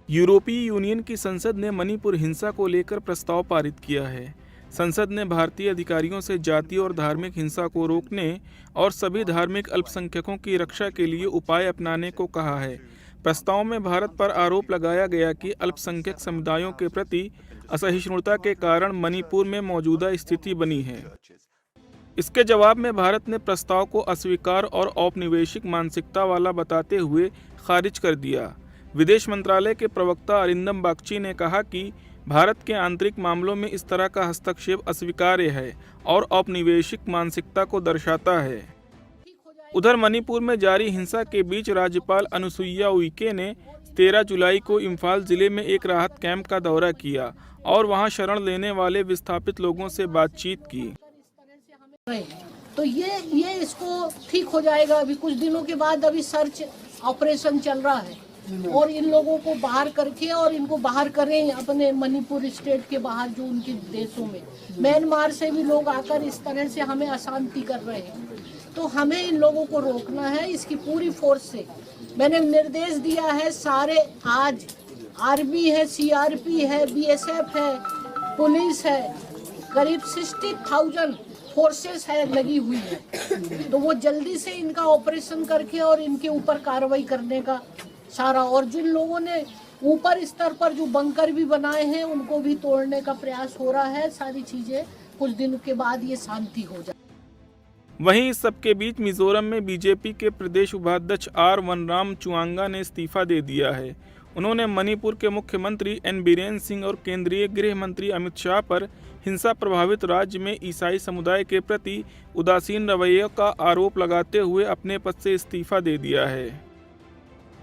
यूरोपीय यूनियन की संसद ने मणिपुर हिंसा को लेकर प्रस्ताव पारित किया है। संसद ने भारतीय अधिकारियों से जातीय और धार्मिक हिंसा को रोकने और सभी धार्मिक अल्पसंख्यकों की रक्षा के लिए उपाय अपनाने को कहा है। प्रस्ताव में भारत पर आरोप लगाया गया कि अल्पसंख्यक समुदायों के प्रति असहिष्णुता के कारण मणिपुर में मौजूदा स्थिति बनी है। इसके जवाब में भारत ने प्रस्ताव को अस्वीकार और औपनिवेशिक मानसिकता वाला बताते हुए खारिज कर दिया। विदेश मंत्रालय के प्रवक्ता अरिंदम बागची ने कहा कि भारत के आंतरिक मामलों में इस तरह का हस्तक्षेप अस्वीकार्य है और औपनिवेशिक मानसिकता को दर्शाता है। उधर मणिपुर में जारी हिंसा के बीच राज्यपाल अनुसुईया उइके ने 13 जुलाई को इम्फाल जिले में एक राहत कैंप का दौरा किया और वहां शरण लेने वाले विस्थापित लोगों से बातचीत की। तो ये इसको ठीक हो जाएगा। अभी कुछ दिनों के बाद अभी सर्च ऑपरेशन चल रहा है और इन लोगों को बाहर करके और इनको बाहर करें अपने मणिपुर स्टेट के बाहर, जो उनके देशों में। म्यांमार से भी लोग आकर इस तरह से हमें अशांति कर रहे हैं, तो हमें इन लोगों को रोकना है इसकी पूरी फोर्स से। मैंने निर्देश दिया है सारे, आज आर्मी है, सीआरपी है, बीएसएफ है, पुलिस है, करीब 60,000 फोर्सेस है लगी हुई है, तो वो जल्दी से इनका ऑपरेशन करके और इनके ऊपर कार्रवाई करने का सारा, और जिन लोगों ने ऊपर स्तर पर जो बंकर भी बनाए हैं उनको भी तोड़ने का प्रयास हो रहा है। सारी चीजें कुछ दिनों के बाद ये शांति हो जाए। वहीं इस सबके बीच मिजोरम में बीजेपी के प्रदेश उपाध्यक्ष आर वनराम चुआंगा ने इस्तीफा दे दिया है। उन्होंने मणिपुर के मुख्यमंत्री एन बीरेन सिंह और केंद्रीय गृह मंत्री अमित शाह पर हिंसा प्रभावित राज्य में ईसाई समुदाय के प्रति उदासीन रवैये का आरोप लगाते हुए अपने पद से इस्तीफा दे दिया है।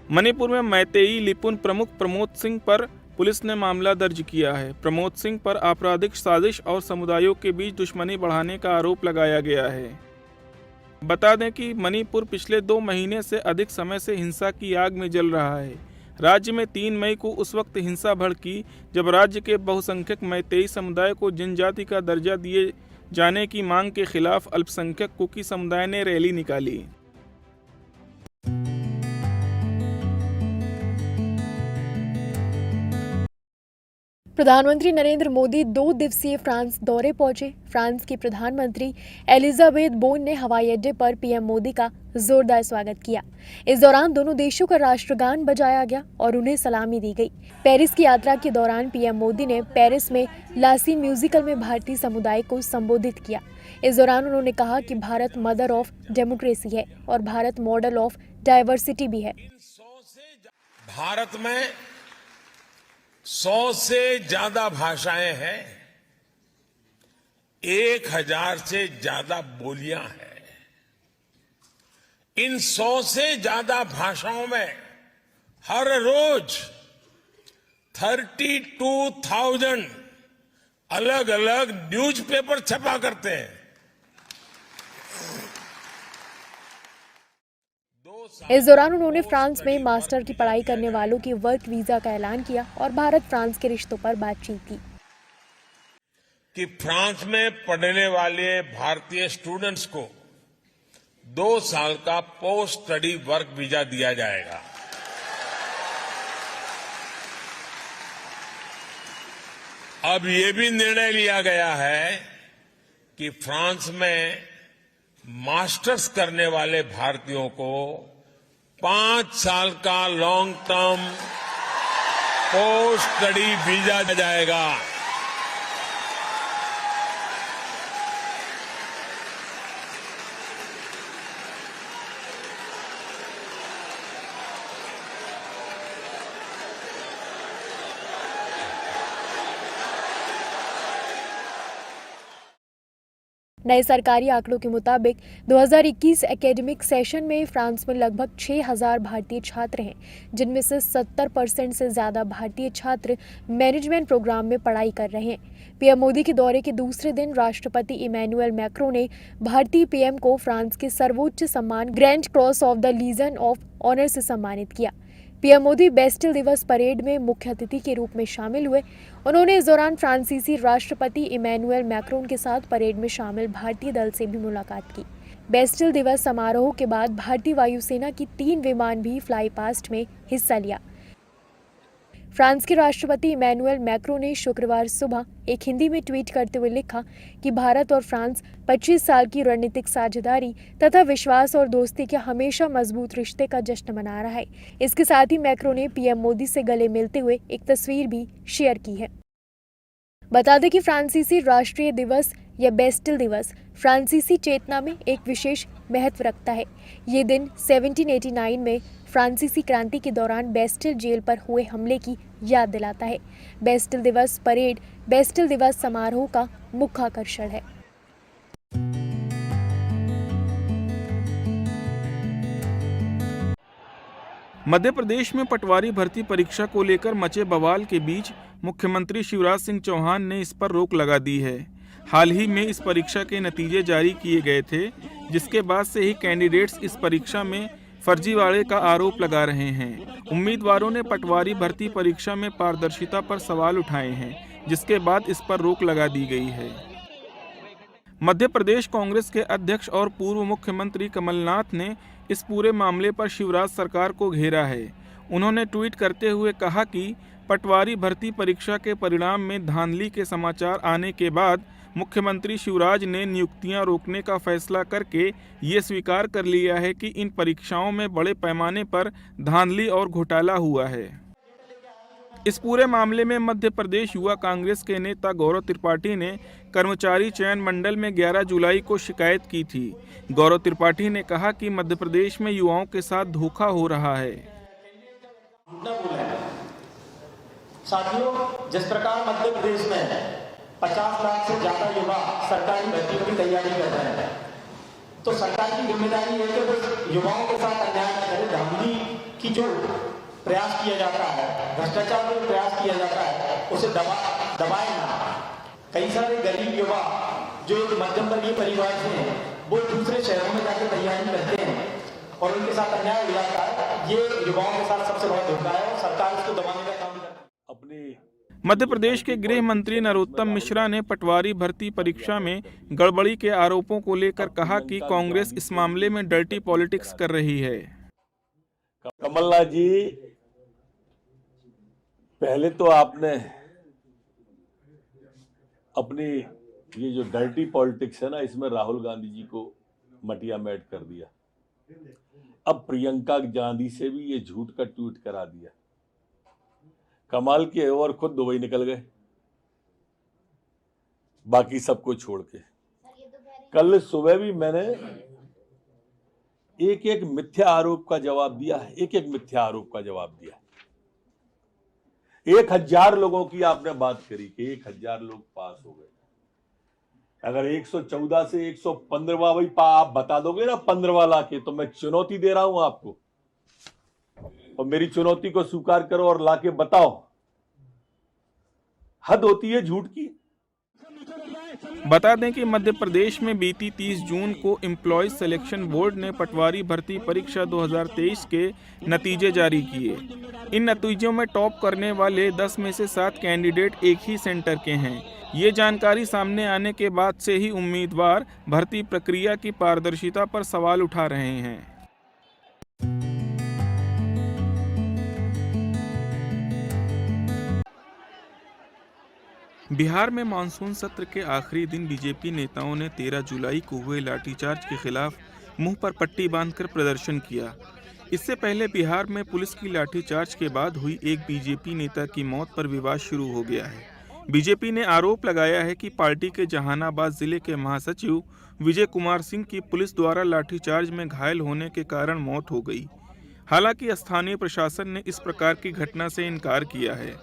मणिपुर में मैतेई लिपुन प्रमुख प्रमोद सिंह पर पुलिस ने मामला दर्ज किया है। प्रमोद सिंह पर आपराधिक साजिश और समुदायों के बीच दुश्मनी बढ़ाने का आरोप लगाया गया है। बता दें कि मणिपुर पिछले 2 महीने से अधिक समय से हिंसा की आग में जल रहा है। राज्य में 3 मई को उस वक्त हिंसा भड़की जब राज्य के बहुसंख्यक मैतेई समुदाय को जनजाति का दर्जा दिए जाने की मांग के खिलाफ अल्पसंख्यक कुकी समुदाय ने रैली निकाली। प्रधानमंत्री नरेंद्र मोदी 2 दिवसीय फ्रांस दौरे पहुंचे। फ्रांस की प्रधानमंत्री एलिजाबेथ बोन ने हवाई अड्डे पर पीएम मोदी का जोरदार स्वागत किया। इस दौरान दोनों देशों का राष्ट्रगान बजाया गया और उन्हें सलामी दी गई। पेरिस की यात्रा के दौरान पीएम मोदी ने पेरिस में लासीन म्यूजिकल में भारतीय समुदाय को संबोधित किया। इस दौरान उन्होंने कहा कि भारत मदर ऑफ डेमोक्रेसी है और भारत मॉडल ऑफ डाइवर्सिटी भी है। भारत में 100 से ज्यादा भाषाएं हैं, 1000 से ज्यादा बोलियां हैं। इन 100 से ज्यादा भाषाओं में हर रोज 32,000 अलग अलग न्यूज़पेपर छपा करते हैं। इस दौरान उन्होंने फ्रांस में मास्टर की पढ़ाई करने वालों की वर्क वीजा का ऐलान किया और भारत फ्रांस के रिश्तों पर बातचीत की। कि फ्रांस में पढ़ने वाले भारतीय स्टूडेंट्स को 2 साल का पोस्ट स्टडी वर्क वीजा दिया जाएगा। अब ये भी निर्णय लिया गया है कि फ्रांस में मास्टर्स करने वाले भारतीयों को 5 साल का long term post study visa दिया जाएगा। नए सरकारी आंकड़ों के मुताबिक 2021 एकेडमिक सेशन में फ्रांस में लगभग 6,000 भारतीय छात्र हैं, जिनमें से 70% से ज्यादा भारतीय छात्र मैनेजमेंट प्रोग्राम में पढ़ाई कर रहे हैं। पीएम मोदी के दौरे के दूसरे दिन राष्ट्रपति इमैनुअल मैक्रों ने भारतीय पीएम को फ्रांस के सर्वोच्च सम्मान Grand Cross of the Legion of Honour से सम्मानित किया। पीएम मोदी बेस्टिल दिवस परेड में मुख्य अतिथि के रूप में शामिल हुए। उन्होंने इस दौरान फ्रांसीसी राष्ट्रपति इमैनुअल मैक्रोन के साथ परेड में शामिल भारतीय दल से भी मुलाकात की। बेस्टिल दिवस समारोह के बाद भारतीय वायुसेना की 3 विमान भी फ्लाई पास्ट में हिस्सा लिया। फ्रांस के राष्ट्रपति इमैनुअल मैक्रों ने शुक्रवार सुबह एक हिंदी में ट्वीट करते हुए लिखा कि भारत और फ्रांस 25 साल की रणनीतिक साझेदारी तथा विश्वास और दोस्ती के हमेशा मजबूत रिश्ते का जश्न मना रहा है। इसके साथ ही मैक्रों ने पीएम मोदी से गले मिलते हुए एक तस्वीर भी शेयर की है। बता दें कि फ्रांसीसी राष्ट्रीय दिवस या बेस्टिल दिवस फ्रांसीसी चेतना में एक विशेष महत्व रखता है। ये दिन 1789 में फ्रांसीसी क्रांति के दौरान बेस्टिल जेल पर हुए हमले की याद दिलाता है। बेस्टिल दिवस परेड बेस्टिल दिवस समारोह का मुख्य आकर्षण है। मध्य प्रदेश में पटवारी भर्ती परीक्षा को लेकर मचे बवाल के बीच मुख्यमंत्री शिवराज सिंह चौहान ने इस पर रोक लगा दी है। हाल ही में इस परीक्षा के नतीजे जारी किए गए थे, जिसके बाद से ही कैंडिडेट्स इस परीक्षा में फर्जीवाड़े का आरोप लगा रहे हैं। उम्मीदवारों ने पटवारी भर्ती परीक्षा में पारदर्शिता पर सवाल उठाए हैं, जिसके बाद इस पर रोक लगा दी गई है। मध्य प्रदेश कांग्रेस के अध्यक्ष और पूर्व मुख्यमंत्री कमलनाथ ने इस पूरे मामले पर शिवराज सरकार को घेरा है। उन्होंने ट्वीट करते हुए कहा कि पटवारी भर्ती परीक्षा के परिणाम में धांधली के समाचार आने के बाद मुख्यमंत्री शिवराज ने नियुक्तियां रोकने का फैसला करके ये स्वीकार कर लिया है कि इन परीक्षाओं में बड़े पैमाने पर धांधली और घोटाला हुआ है। इस पूरे मामले में मध्य प्रदेश युवा कांग्रेस के नेता गौरव त्रिपाठी ने कर्मचारी चयन मंडल में 11 जुलाई को शिकायत की थी। गौरव त्रिपाठी ने कहा कि मध्य प्रदेश में युवाओं के साथ धोखा हो रहा है। साथियों, जिस प्रकार मध्य प्रदेश में 50 लाख से ज्यादा युवा सरकारी भर्तियों की तैयारी कर रहे हैं, तो सरकार की जिम्मेदारी है कि वो युवाओं के साथ अन्याय न करे। धांधली की जो प्रयास किया जाता है, भ्रष्टाचार का जो प्रयास किया जाता है, उसे दबाए ना। कई सारे गरीब युवा जो एक मध्यम वर्गीय परिवार से हैं, वो दूसरे शहरों में जाकर तैयारी करते हैं और उनके साथ अन्याय हो जाता है। ये युवाओं के साथ सबसे बड़ा धोखा है और सरकार इसको दबाने का काम करती है। मध्य प्रदेश के गृह मंत्री नरोत्तम मिश्रा ने पटवारी भर्ती परीक्षा में गड़बड़ी के आरोपों को लेकर कहा कि कांग्रेस इस मामले में डर्टी पॉलिटिक्स कर रही है। कमलनाथ जी, पहले तो आपने अपनी ये जो डर्टी पॉलिटिक्स है ना, इसमें राहुल गांधी जी को मटिया मेट कर दिया। अब प्रियंका गांधी से भी ये झूठ का ट्वीट करा दिया। कमाल के और खुद दुबई निकल गए, बाकी सबको छोड़ के। कल सुबह भी मैंने एक मिथ्या आरोप का जवाब दिया है, एक मिथ्या आरोप का जवाब दिया। 1000 लोगों की आपने बात करी कि 1000 लोग पास हो गए। अगर 114 से 115वां भाई आप बता दोगे ना 15वां लाके, तो मैं चुनौती दे रहा हूं आपको, और मेरी चुनौती को स्वीकार करो और लाके बताओ। हद होती है झूठ की। बता दें कि मध्य प्रदेश में बीती 30 जून को एम्प्लॉयज सिलेक्शन बोर्ड ने पटवारी भर्ती परीक्षा 2023 के नतीजे जारी किए। इन नतीजों में टॉप करने वाले 10 में से 7 कैंडिडेट एक ही सेंटर के हैं। ये जानकारी सामने आने के बाद से ही उम्मीदवार भर्ती प्रक्रिया की पारदर्शिता पर सवाल उठा रहे हैं। बिहार में मानसून सत्र के आखिरी दिन बीजेपी नेताओं ने 13 जुलाई को हुए लाठीचार्ज के खिलाफ मुंह पर पट्टी बांधकर प्रदर्शन किया। इससे पहले बिहार में पुलिस की लाठीचार्ज के बाद हुई एक बीजेपी नेता की मौत पर विवाद शुरू हो गया है। बीजेपी ने आरोप लगाया है कि पार्टी के जहानाबाद जिले के महासचिव विजय कुमार सिंह की पुलिस द्वारा लाठीचार्ज में घायल होने के कारण मौत हो गई। हालांकि स्थानीय प्रशासन ने इस प्रकार की घटना से इनकार किया है।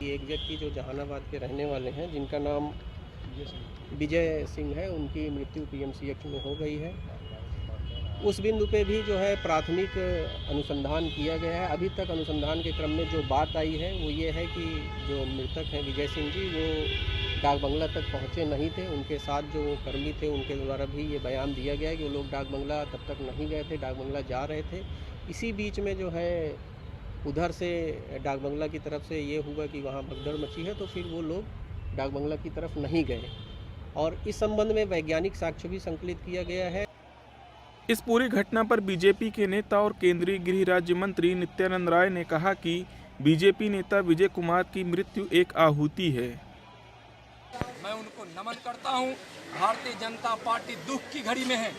एक व्यक्ति जो जहानाबाद के रहने वाले हैं, जिनका नाम विजय सिंह है, उनकी मृत्यु पीएमसीएच में हो गई है। उस बिंदु पे भी जो है प्राथमिक अनुसंधान किया गया है। अभी तक अनुसंधान के क्रम में जो बात आई है वो ये है कि जो मृतक हैं विजय सिंह जी, वो डाक बंगला तक पहुँचे नहीं थे। उनके साथ जो कर्मी थे उनके द्वारा भी ये बयान दिया गया है कि वो लोग डाक बंगला तब तक नहीं गए थे, डाक बंगला जा रहे थे। इसी बीच में जो है उधर से डाक बंगला की तरफ से ये हुआ कि वहाँ भगदड़ मची है, तो फिर वो लोग डाक बंगला की तरफ नहीं गए और इस संबंध में वैज्ञानिक साक्ष्य भी संकलित किया गया है। इस पूरी घटना पर बीजेपी के नेता और केंद्रीय गृह राज्य मंत्री नित्यानंद राय ने कहा कि बीजेपी नेता विजय कुमार की मृत्यु एक आहुति है। मैं उनको नमन करता हूं। भारतीय जनता पार्टी दुख की घड़ी में है।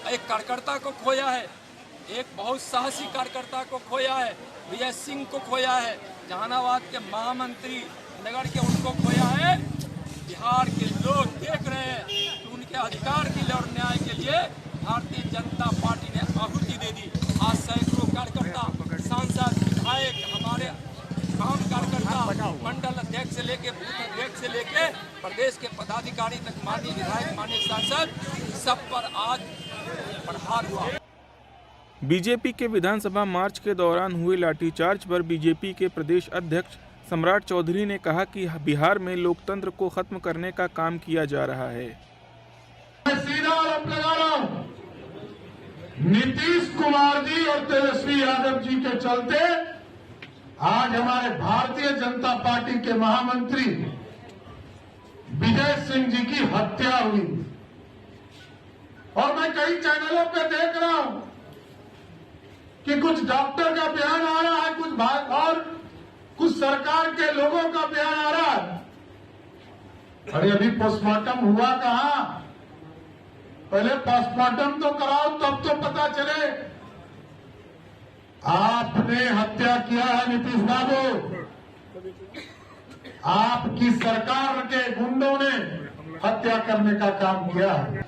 एक कार्यकर्ता को खोया है, एक बहुत साहसी कार्यकर्ता को खोया है, विजय सिंह को खोया है, जहानाबाद के महामंत्री नगर के उनको खोया है। बिहार के लोग देख रहे हैं कि उनके अधिकार के लिए और न्याय के लिए भारतीय जनता पार्टी ने आहुति दे दी। आज सैकड़ों कार्यकर्ता, सांसद, विधायक, हमारे काम कार्यकर्ता, मंडल अध्यक्ष से लेके बूथ अध्यक्ष से लेके प्रदेश के पदाधिकारी तक, माननीय विधायक, माननीय सांसद, सब पर आज प्रहार हुआ। बीजेपी के विधानसभा मार्च के दौरान हुए लाठीचार्ज पर बीजेपी के प्रदेश अध्यक्ष सम्राट चौधरी ने कहा कि बिहार में लोकतंत्र को खत्म करने का काम किया जा रहा है। मैं सीधा आरोप लगा रहा हूं, नीतीश कुमार जी और तेजस्वी यादव जी के चलते आज हमारे भारतीय जनता पार्टी के महामंत्री विजय सिंह जी की हत्या हुई। और मैं कई चैनलों पे देख रहा हूं कि कुछ डॉक्टर का बयान आ रहा है, कुछ सरकार के लोगों का बयान आ रहा है। अरे अभी पोस्टमार्टम हुआ कहां? पहले पोस्टमार्टम तो कराओ, तब तो पता चले। आपने हत्या किया है नीतीश बाबू, आपकी सरकार के गुंडों ने हत्या करने का काम किया है।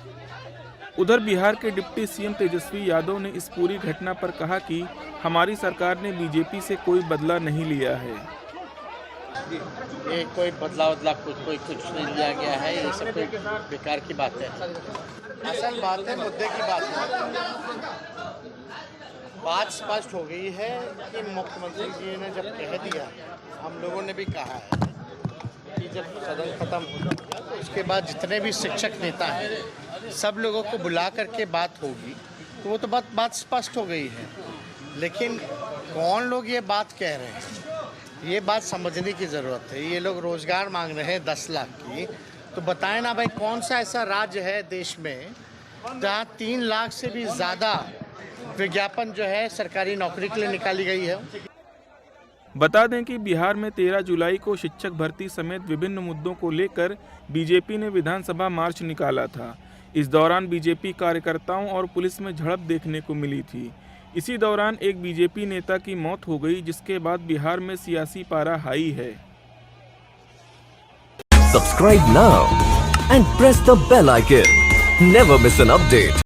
उधर बिहार के डिप्टी सीएम तेजस्वी यादव ने इस पूरी घटना पर कहा कि हमारी सरकार ने बीजेपी से कोई बदला नहीं लिया है। ये कोई बदलाव कुछ नहीं लिया गया है। ये सब कोई बेकार की बात है। असल बात है, मुद्दे की बात है। बात स्पष्ट हो गई है कि मुख्यमंत्री जी ने जब कह दिया, हम लोगों ने भी कहा है कि जब सदन खत्म हो जाएगा तो उसके बाद जितने भी शिक्षक नेता हैं सब लोगों को बुला करके बात होगी, तो वो तो बात स्पष्ट हो गई है। लेकिन कौन लोग ये बात कह रहे हैं, ये बात समझने की ज़रूरत है। ये लोग रोज़गार मांग रहे हैं 10 लाख की, तो बताएं ना भाई, कौन सा ऐसा राज्य है देश में जहाँ 3 लाख से भी ज़्यादा विज्ञापन जो है सरकारी नौकरी के लिए निकाली गई है। बता दें कि बिहार में 13 जुलाई को शिक्षक भर्ती समेत विभिन्न मुद्दों को लेकर बीजेपी ने विधानसभा मार्च निकाला था। इस दौरान बीजेपी कार्यकर्ताओं और पुलिस में झड़प देखने को मिली थी। इसी दौरान एक बीजेपी नेता की मौत हो गई, जिसके बाद बिहार में सियासी पारा हाई है। Subscribe now and press the bell icon. Never miss an update.